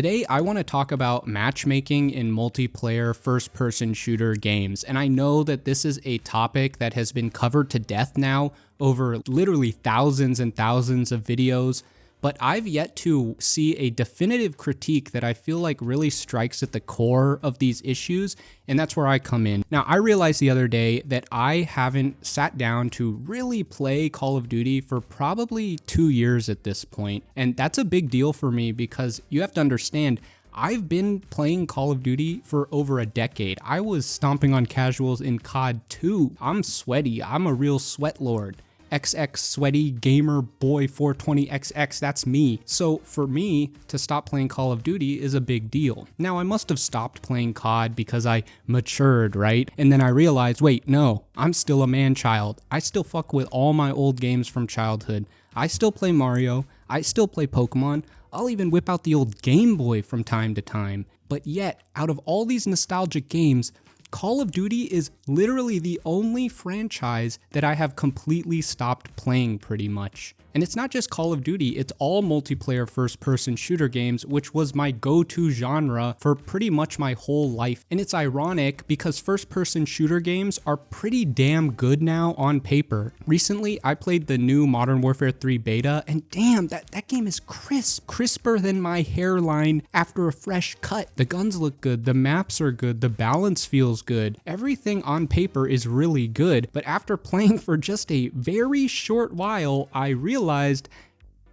Today, I want to talk about matchmaking in multiplayer first-person shooter games, and I know that this is a topic that has been covered to death now over literally thousands and thousands of videos, but I've yet to see a definitive critique that I feel like really strikes at the core of these issues, and that's where I come in. Now, I realized the other day that I haven't sat down to really play Call of Duty for probably 2 years at this point, and that's a big deal for me because you have to understand, I've been playing Call of Duty for over a decade. I was stomping on casuals in COD 2. I'm sweaty. I'm a real sweat lord. XX sweaty gamer boy 420XX, that's me. So for me to stop playing Call of Duty is a big deal. Now I must have stopped playing COD because I matured, right? And then I realized, wait, no, I'm still a man-child. I still fuck with all my old games from childhood. I still play Mario, I still play Pokemon, I'll even whip out the old Game Boy from time to time. But yet, out of all these nostalgic games, Call of Duty is literally the only franchise that I have completely stopped playing pretty much. And it's not just Call of Duty, it's all multiplayer first-person shooter games, which was my go-to genre for pretty much my whole life. And it's ironic because first-person shooter games are pretty damn good now on paper. Recently, I played the new Modern Warfare 3 beta, and damn, that game is crisper than my hairline after a fresh cut. The guns look good, the maps are good, the balance feels good. Everything on paper is really good, but after playing for just a very short while, I realized,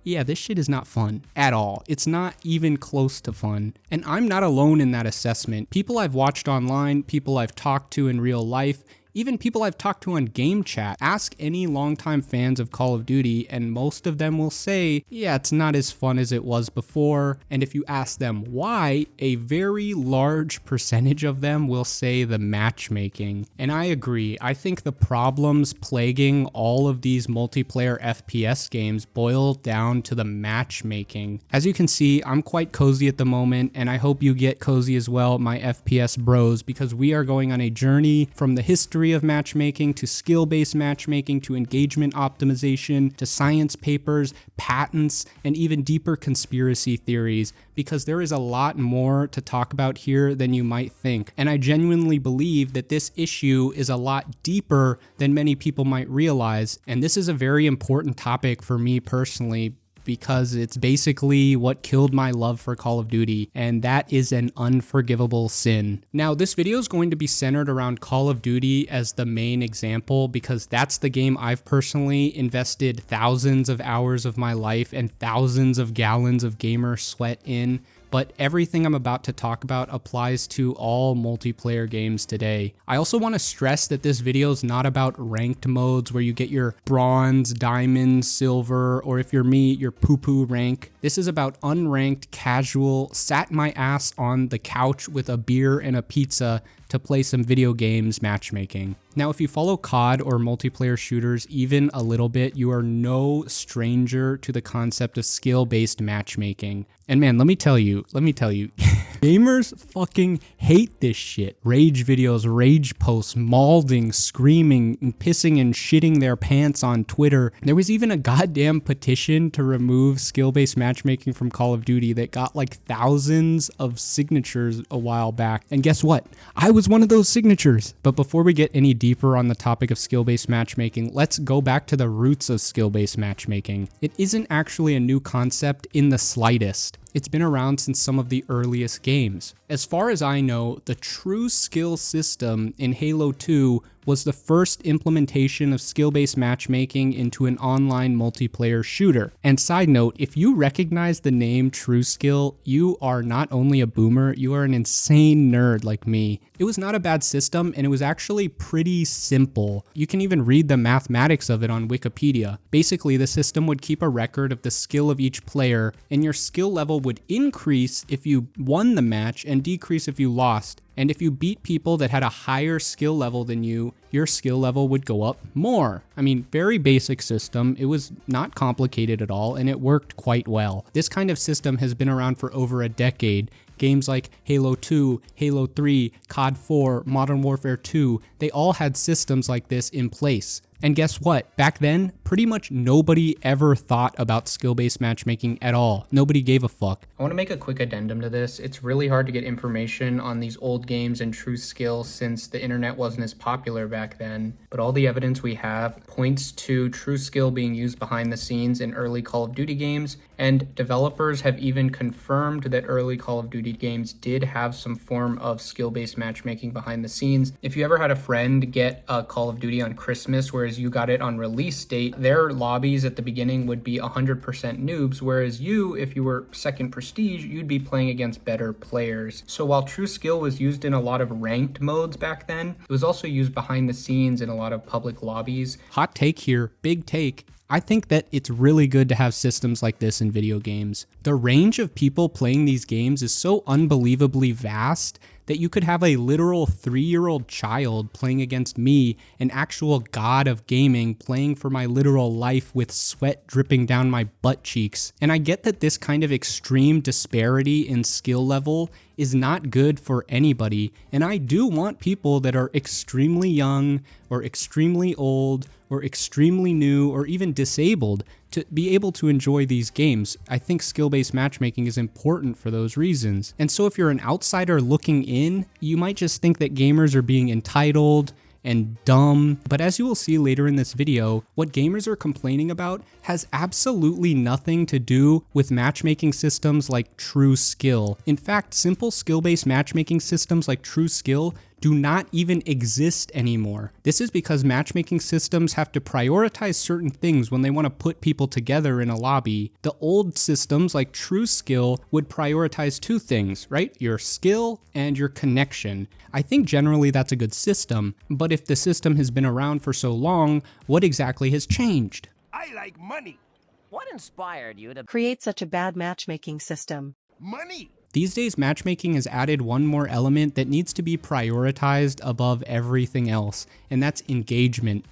yeah, this shit is not fun at all. It's not even close to fun. And I'm not alone in that assessment. People I've watched online, people I've talked to in real life, even people I've talked to on game chat, ask any longtime fans of Call of Duty, and most of them will say, yeah, it's not as fun as it was before. And if you ask them why, a very large percentage of them will say the matchmaking. And I agree. I think the problems plaguing all of these multiplayer FPS games boil down to the matchmaking. As you can see, I'm quite cozy at the moment, and I hope you get cozy as well, my FPS bros, because we are going on a journey from the history of matchmaking to skill-based matchmaking to engagement optimization to science papers, patents, and even deeper conspiracy theories, because there is a lot more to talk about here than you might think. And I genuinely believe that this issue is a lot deeper than many people might realize. And this is a very important topic for me personally, because it's basically what killed my love for Call of Duty, and that is an unforgivable sin. Now, this video is going to be centered around Call of Duty as the main example, because that's the game I've personally invested thousands of hours of my life and thousands of gallons of gamer sweat in. But everything I'm about to talk about applies to all multiplayer games today. I also want to stress that this video is not about ranked modes where you get your bronze, diamond, silver, or if you're me, your poo-poo rank. This is about unranked, casual, sat my ass on the couch with a beer and a pizza to play some video games matchmaking. Now, if you follow COD or multiplayer shooters even a little bit, you are no stranger to the concept of skill-based matchmaking. And man, let me tell you, gamers fucking hate this shit. Rage videos, rage posts, malding, screaming, and pissing and shitting their pants on Twitter. There was even a goddamn petition to remove skill-based matchmaking from Call of Duty that got like thousands of signatures a while back. And guess what? I was one of those signatures. But before we get any deeper on the topic of skill-based matchmaking, let's go back to the roots of skill-based matchmaking. It isn't actually a new concept in the slightest. It's been around since some of the earliest games. As far as I know, the true skill system in Halo 2 was the first implementation of skill-based matchmaking into an online multiplayer shooter. And side note, if you recognize the name True Skill, you are not only a boomer, you are an insane nerd like me. It was not a bad system, and it was actually pretty simple. You can even read the mathematics of it on Wikipedia. Basically, the system would keep a record of the skill of each player, and your skill level would increase if you won the match and decrease if you lost. And if you beat people that had a higher skill level than you, your skill level would go up more. I mean, very basic system. It was not complicated at all, and it worked quite well. This kind of system has been around for over a decade. Games like Halo 2, Halo 3, COD 4, Modern Warfare 2, they all had systems like this in place. And guess what? Back then, pretty much nobody ever thought about skill-based matchmaking at all. Nobody gave a fuck. I want to make a quick addendum to this. It's really hard to get information on these old games and true skill since the internet wasn't as popular back then. But all the evidence we have points to true skill being used behind the scenes in early Call of Duty games, and developers have even confirmed that early Call of Duty games did have some form of skill-based matchmaking behind the scenes. If you ever had a friend get a Call of Duty on Christmas, whereas you got it on release date, their lobbies at the beginning would be 100% noobs, whereas you, if you were second prestige, you'd be playing against better players. So while true skill was used in a lot of ranked modes back then, it was also used behind the scenes in a lot of public lobbies. Hot take here, big take. I think that it's really good to have systems like this in video games. The range of people playing these games is so unbelievably vast that you could have a literal 3-year-old child playing against me, an actual god of gaming, playing for my literal life with sweat dripping down my butt cheeks. And I get that this kind of extreme disparity in skill level is not good for anybody, and I do want people that are extremely young or extremely old or extremely new or even disabled to be able to enjoy these games. I think skill-based matchmaking is important for those reasons. And so if you're an outsider looking in, you might just think that gamers are being entitled and dumb. But as you will see later in this video, what gamers are complaining about has absolutely nothing to do with matchmaking systems like True Skill. In fact, simple skill-based matchmaking systems like True Skill do not even exist anymore. This is because matchmaking systems have to prioritize certain things when they want to put people together in a lobby. The old systems like True Skill would prioritize two things, right? Your skill and your connection. I think generally that's a good system, but if the system has been around for so long, what exactly has changed? I like money. What inspired you to create such a bad matchmaking system? Money. These days, matchmaking has added one more element that needs to be prioritized above everything else, and that's engagement.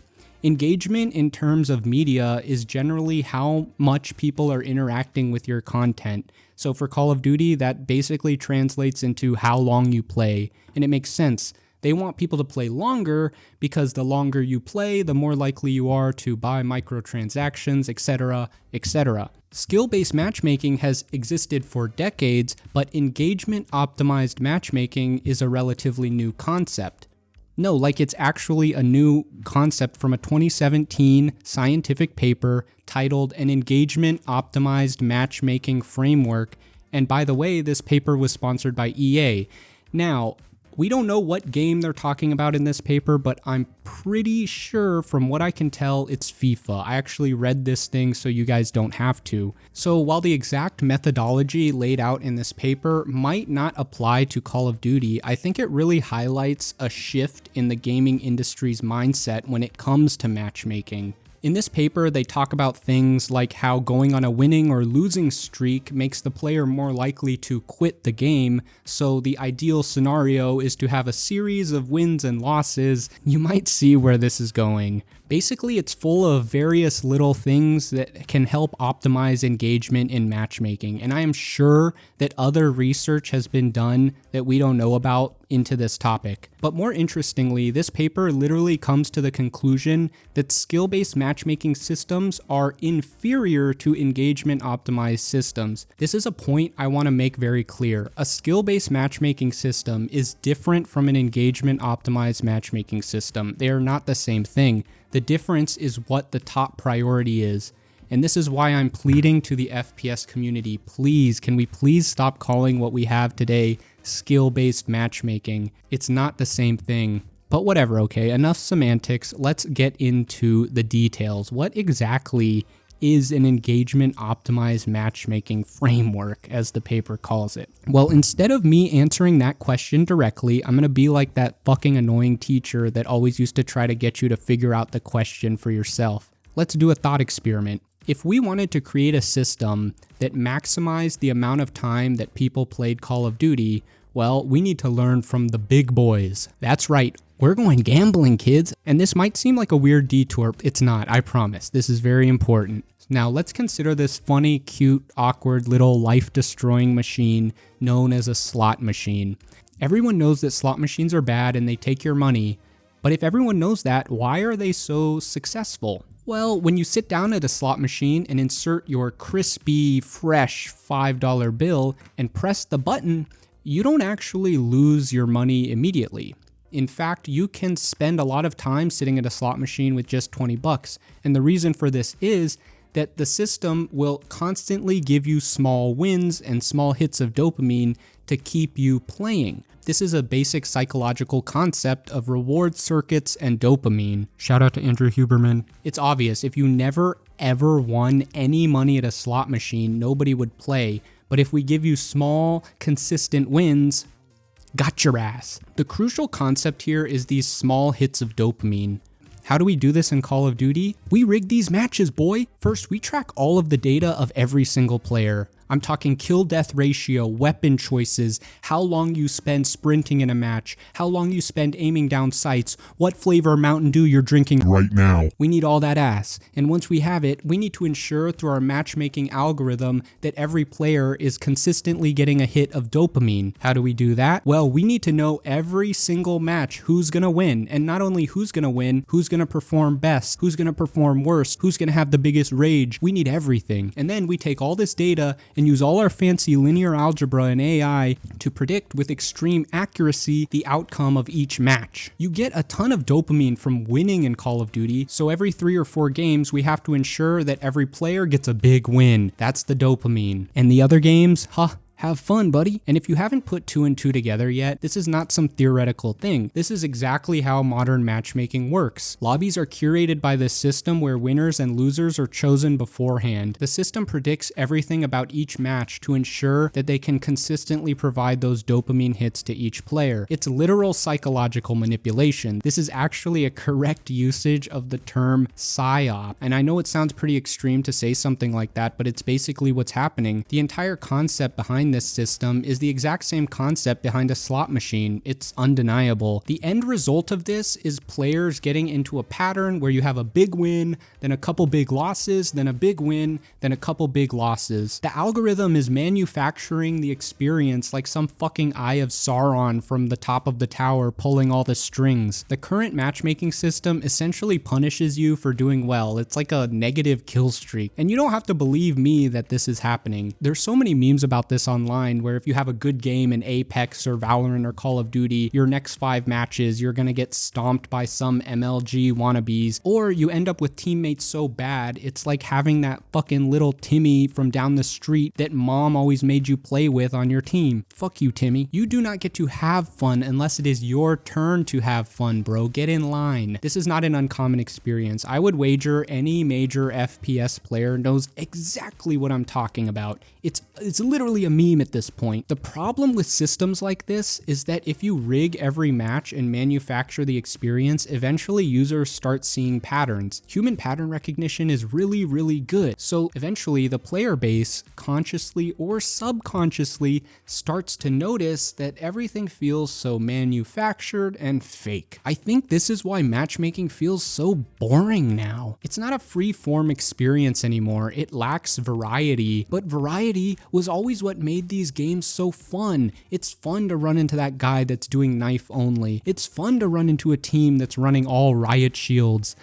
Engagement in terms of media is generally how much people are interacting with your content. So for Call of Duty, that basically translates into how long you play, and it makes sense. They want people to play longer because the longer you play, the more likely you are to buy microtransactions, etc., etc. Skill-based matchmaking has existed for decades, but engagement-optimized matchmaking is a relatively new concept. No, like it's actually a new concept from a 2017 scientific paper titled An Engagement-Optimized Matchmaking Framework. And by the way, this paper was sponsored by EA. Now, we don't know what game they're talking about in this paper, but I'm pretty sure from what I can tell, it's FIFA. I actually read this thing so you guys don't have to. So while the exact methodology laid out in this paper might not apply to Call of Duty, I think it really highlights a shift in the gaming industry's mindset when it comes to matchmaking. In this paper, they talk about things like how going on a winning or losing streak makes the player more likely to quit the game, so the ideal scenario is to have a series of wins and losses. You might see where this is going. Basically, it's full of various little things that can help optimize engagement in matchmaking, and I am sure that other research has been done that we don't know about into this topic. But more interestingly, this paper literally comes to the conclusion that skill-based matchmaking systems are inferior to engagement-optimized systems. This is a point I want to make very clear. A skill-based matchmaking system is different from an engagement-optimized matchmaking system. They are not the same thing. The difference is what the top priority is. And this is why I'm pleading to the FPS community, please, can we please stop calling what we have today skill-based matchmaking? It's not the same thing. But whatever, okay, enough semantics. Let's get into the details. What exactly is an engagement-optimized matchmaking framework, as the paper calls it? Well, instead of me answering that question directly, I'm going to be like that fucking annoying teacher that always used to try to get you to figure out the question for yourself. Let's do a thought experiment. If we wanted to create a system that maximized the amount of time that people played Call of Duty, well, we need to learn from the big boys. That's right. We're going gambling, kids. And this might seem like a weird detour. It's not, I promise. This is very important. Now, let's consider this funny, cute, awkward, little life-destroying machine known as a slot machine. Everyone knows that slot machines are bad and they take your money, But if everyone knows that, why are they so successful? Well, when you sit down at a slot machine and insert your crispy, fresh $5 bill and press the button, you don't actually lose your money immediately. In fact, you can spend a lot of time sitting at a slot machine with just 20 bucks. And the reason for this is that the system will constantly give you small wins and small hits of dopamine to keep you playing. This is a basic psychological concept of reward circuits and dopamine. Shout out to Andrew Huberman. It's obvious, if you never ever won any money at a slot machine, nobody would play. But if we give you small, consistent wins, got your ass. The crucial concept here is these small hits of dopamine. How do we do this in Call of Duty? We rig these matches, boy. First, we track all of the data of every single player. I'm talking kill-death ratio, weapon choices, how long you spend sprinting in a match, how long you spend aiming down sights, what flavor Mountain Dew you're drinking right now. We need all that ass. And once we have it, we need to ensure through our matchmaking algorithm that every player is consistently getting a hit of dopamine. How do we do that? Well, we need to know every single match who's gonna win. And not only who's gonna win, who's gonna perform best, who's gonna perform worse, who's gonna have the biggest rage. We need everything. And then we take all this data and use all our fancy linear algebra and AI to predict with extreme accuracy the outcome of each match. You get a ton of dopamine from winning in Call of Duty, so every 3 or 4 games we have to ensure that every player gets a big win. That's the dopamine. And the other games, have fun, buddy. And if you haven't put 2 and 2 together yet, this is not some theoretical thing. This is exactly how modern matchmaking works. Lobbies are curated by this system where winners and losers are chosen beforehand. The system predicts everything about each match to ensure that they can consistently provide those dopamine hits to each player. It's literal psychological manipulation. This is actually a correct usage of the term psyop. And I know it sounds pretty extreme to say something like that, but it's basically what's happening. The entire concept behind this system is the exact same concept behind a slot machine. It's undeniable. The end result of this is players getting into a pattern where you have a big win, then a couple big losses, then a big win, then a couple big losses. The algorithm is manufacturing the experience like some fucking Eye of Sauron from the top of the tower pulling all the strings. The current matchmaking system essentially punishes you for doing well. It's like a negative kill streak. And you don't have to believe me that this is happening. There's so many memes about this online where if you have a good game in Apex or Valorant or Call of Duty, your next 5 matches, you're gonna get stomped by some MLG wannabes, or you end up with teammates so bad, it's like having that fucking little Timmy from down the street that mom always made you play with on your team. Fuck you, Timmy. You do not get to have fun unless it is your turn to have fun, bro. Get in line. This is not an uncommon experience. I would wager any major FPS player knows exactly what I'm talking about. It's literally a meme at this point. The problem with systems like this is that if you rig every match and manufacture the experience, eventually users start seeing patterns. Human pattern recognition is really, really good. So eventually the player base, consciously or subconsciously, starts to notice that everything feels so manufactured and fake. I think this is why matchmaking feels so boring now. It's not a free-form experience anymore. It lacks variety, but variety was always what made these games so fun. It's fun to run into that guy that's doing knife only. It's fun to run into a team that's running all riot shields.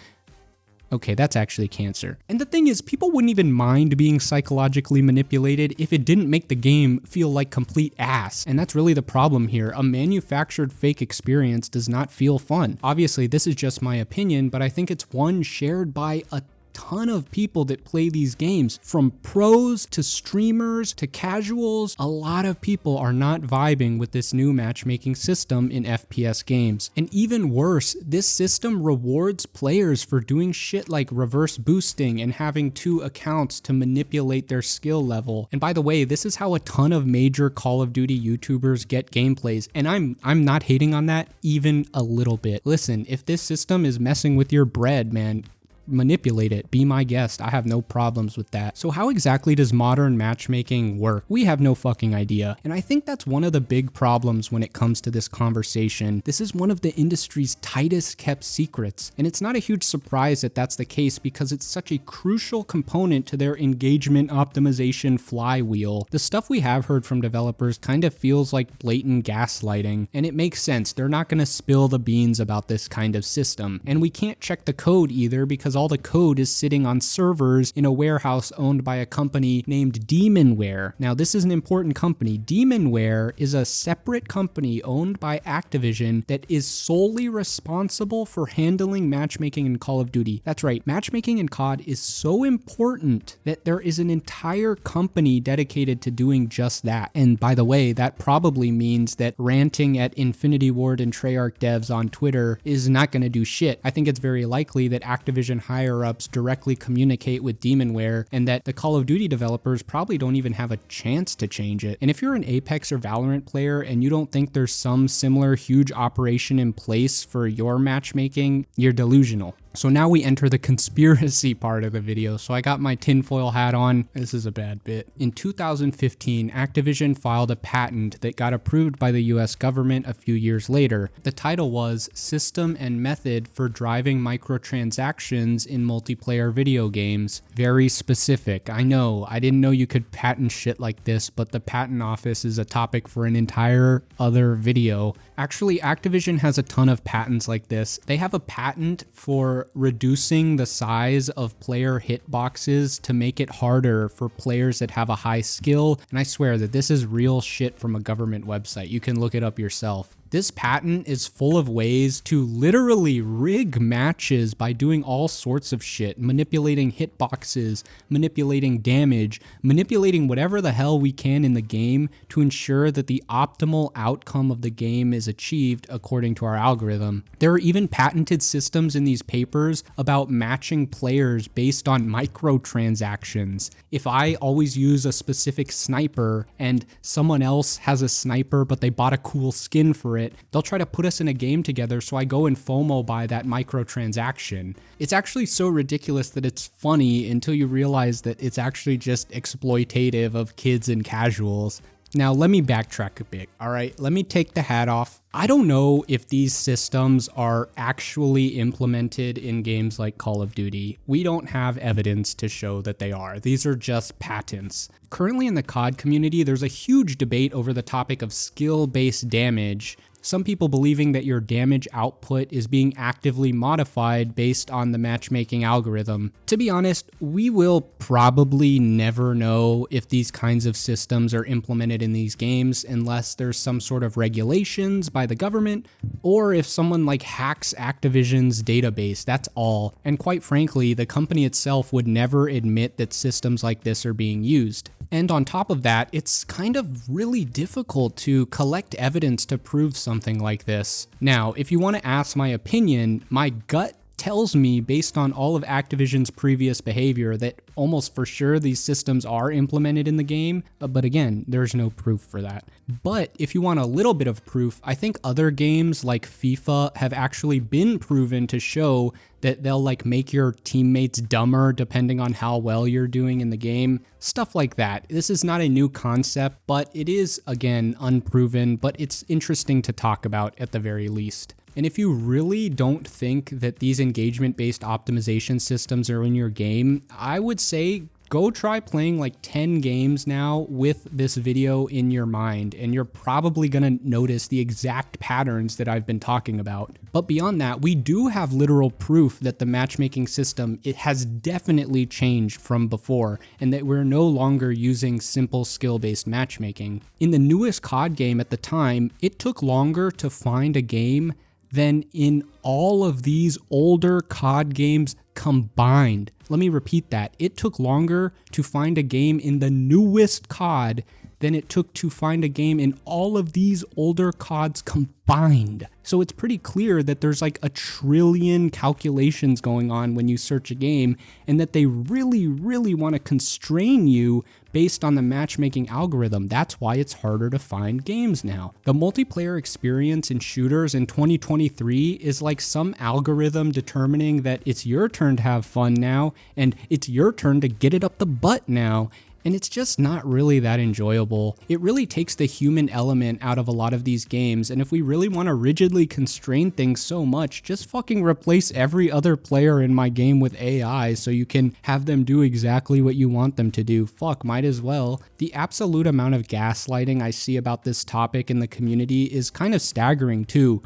Okay, that's actually cancer. And the thing is, people wouldn't even mind being psychologically manipulated if it didn't make the game feel like complete ass. And that's really the problem here. A manufactured fake experience does not feel fun. Obviously, this is just my opinion, but I think it's one shared by a ton of people that play these games, from pros to streamers to casuals. A lot of people are not vibing with this new matchmaking system in FPS games. And even worse, this system rewards players for doing shit like reverse boosting and having 2 accounts to manipulate their skill level. And by the way, this is how a ton of major Call of Duty YouTubers get gameplays, and I'm not hating on that even a little bit. Listen, if this system is messing with your bread, man, manipulate it. Be my guest. I have no problems with that. So how exactly does modern matchmaking work? We have no fucking idea. And I think that's one of the big problems when it comes to this conversation. This is one of the industry's tightest kept secrets. And it's not a huge surprise that that's the case because it's such a crucial component to their engagement optimization flywheel. The stuff we have heard from developers kind of feels like blatant gaslighting, and it makes sense. They're not going to spill the beans about this kind of system. And we can't check the code either because all the code is sitting on servers in a warehouse owned by a company named Demonware. Now, this is an important company. Demonware is a separate company owned by Activision that is solely responsible for handling matchmaking in Call of Duty. That's right, matchmaking in COD is so important that there is an entire company dedicated to doing just that. And by the way, that probably means that ranting at Infinity Ward and Treyarch devs on Twitter is not going to do shit. I think it's very likely that Activision higher-ups directly communicate with Demonware and that the Call of Duty developers probably don't even have a chance to change it. And if you're an Apex or Valorant player and you don't think there's some similar huge operation in place for your matchmaking, you're delusional. So now we enter the conspiracy part of the video. So I got my tinfoil hat on. This is a bad bit. In 2015, Activision filed a patent that got approved by the US government a few years later. The title was System and Method for Driving Microtransactions in Multiplayer Video Games. Very specific. I know, I didn't know you could patent shit like this, but the patent office is a topic for an entire other video. Actually, Activision has a ton of patents like this. They have a patent for reducing the size of player hitboxes to make it harder for players that have a high skill. And I swear that this is real shit from a government website. You can look it up yourself. This patent is full of ways to literally rig matches by doing all sorts of shit, manipulating hitboxes, manipulating damage, manipulating whatever the hell we can in the game to ensure that the optimal outcome of the game is achieved according to our algorithm. There are even patented systems in these papers about matching players based on microtransactions. If I always use a specific sniper and someone else has a sniper but they bought a cool skin for it, they'll try to put us in a game together, so I go and FOMO buy that microtransaction. It's actually so ridiculous that it's funny until you realize that it's actually just exploitative of kids and casuals. Now, let me backtrack a bit, all right? Let me take the hat off. I don't know if these systems are actually implemented in games like Call of Duty. We don't have evidence to show that they are. These are just patents. Currently in the COD community, there's a huge debate over the topic of skill-based damage. Some people believing that your damage output is being actively modified based on the matchmaking algorithm. To be honest, we will probably never know if these kinds of systems are implemented in these games unless there's some sort of regulations by the government, or if someone like hacks Activision's database, that's all. And quite frankly, the company itself would never admit that systems like this are being used. And on top of that, it's kind of really difficult to collect evidence to prove something like this. Now, if you want to ask my opinion, my gut tells me, based on all of Activision's previous behavior, that almost for sure these systems are implemented in the game, but again, there's no proof for that. But if you want a little bit of proof, I think other games like FIFA have actually been proven to show that they'll like make your teammates dumber depending on how well you're doing in the game. Stuff like that. This is not a new concept, but it is, again, unproven, but it's interesting to talk about at the very least. And if you really don't think that these engagement-based optimization systems are in your game, I would say go try playing like 10 games now with this video in your mind, and you're probably gonna notice the exact patterns that I've been talking about. But beyond that, we do have literal proof that the matchmaking system, it has definitely changed from before, and that we're no longer using simple skill-based matchmaking. In the newest COD game at the time, it took longer to find a game than in all of these older COD games combined. Let me repeat that. It took longer to find a game in the newest COD than it took to find a game in all of these older CODs combined. So it's pretty clear that there's like 1 trillion calculations going on when you search a game, and that they really, really want to constrain you based on the matchmaking algorithm. That's why it's harder to find games now. The multiplayer experience in shooters in 2023 is like some algorithm determining that it's your turn to have fun now, and it's your turn to get it up the butt now. And it's just not really that enjoyable. It really takes the human element out of a lot of these games, and if we really want to rigidly constrain things so much, just fucking replace every other player in my game with AI so you can have them do exactly what you want them to do. Fuck, might as well. The absolute amount of gaslighting I see about this topic in the community is kind of staggering too.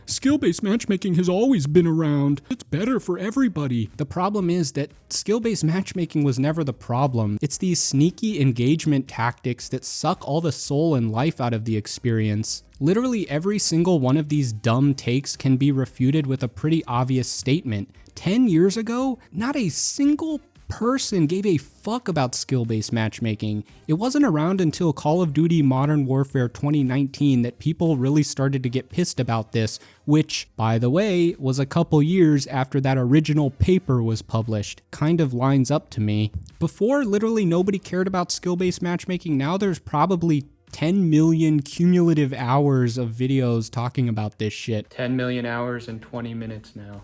Skill-based matchmaking has always been around. It's better for everybody. The problem is that skill-based matchmaking was never the problem. It's these sneaky engagement tactics that suck all the soul and life out of the experience. Literally every single one of these dumb takes can be refuted with a pretty obvious statement. 10 years ago, not a single person gave a fuck about skill-based matchmaking. It wasn't around until Call of Duty Modern Warfare 2019 that people really started to get pissed about this, which, by the way, was a couple years after that original paper was published. Kind of lines up to me. Before, literally nobody cared about skill-based matchmaking. Now there's probably 10 million cumulative hours of videos talking about this shit. 10 million hours and 20 minutes now.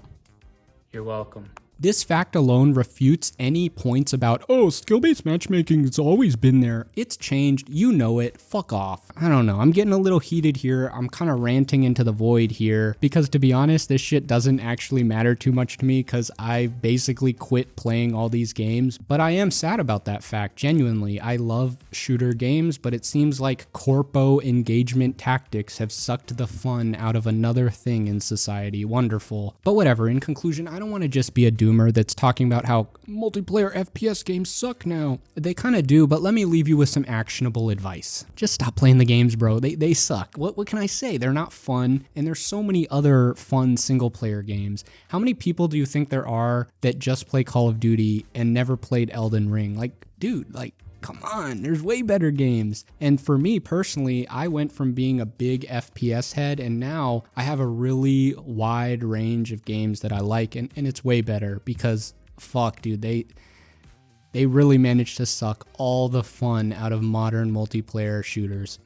You're welcome. This fact alone refutes any points about, oh, skill-based matchmaking has always been there. It's changed, you know it, fuck off. I don't know, I'm getting a little heated here. I'm kind of ranting into the void here because, to be honest, this shit doesn't actually matter too much to me because I basically quit playing all these games. But I am sad about that fact, genuinely. I love shooter games, but it seems like corpo engagement tactics have sucked the fun out of another thing in society. Wonderful. But whatever, in conclusion, I don't want to just be a doomer that's talking about how multiplayer FPS games suck now. They kind of do, but let me leave you with some actionable advice. Just stop playing the games, bro. They suck. What can I say? They're not fun, and there's so many other fun single-player games. How many people do you think there are that just play Call of Duty and never played Elden Ring? Like, dude, like, come on, there's way better games. And for me personally, I went from being a big FPS head, and now I have a really wide range of games that I like, and it's way better because, fuck, dude, they really managed to suck all the fun out of modern multiplayer shooters.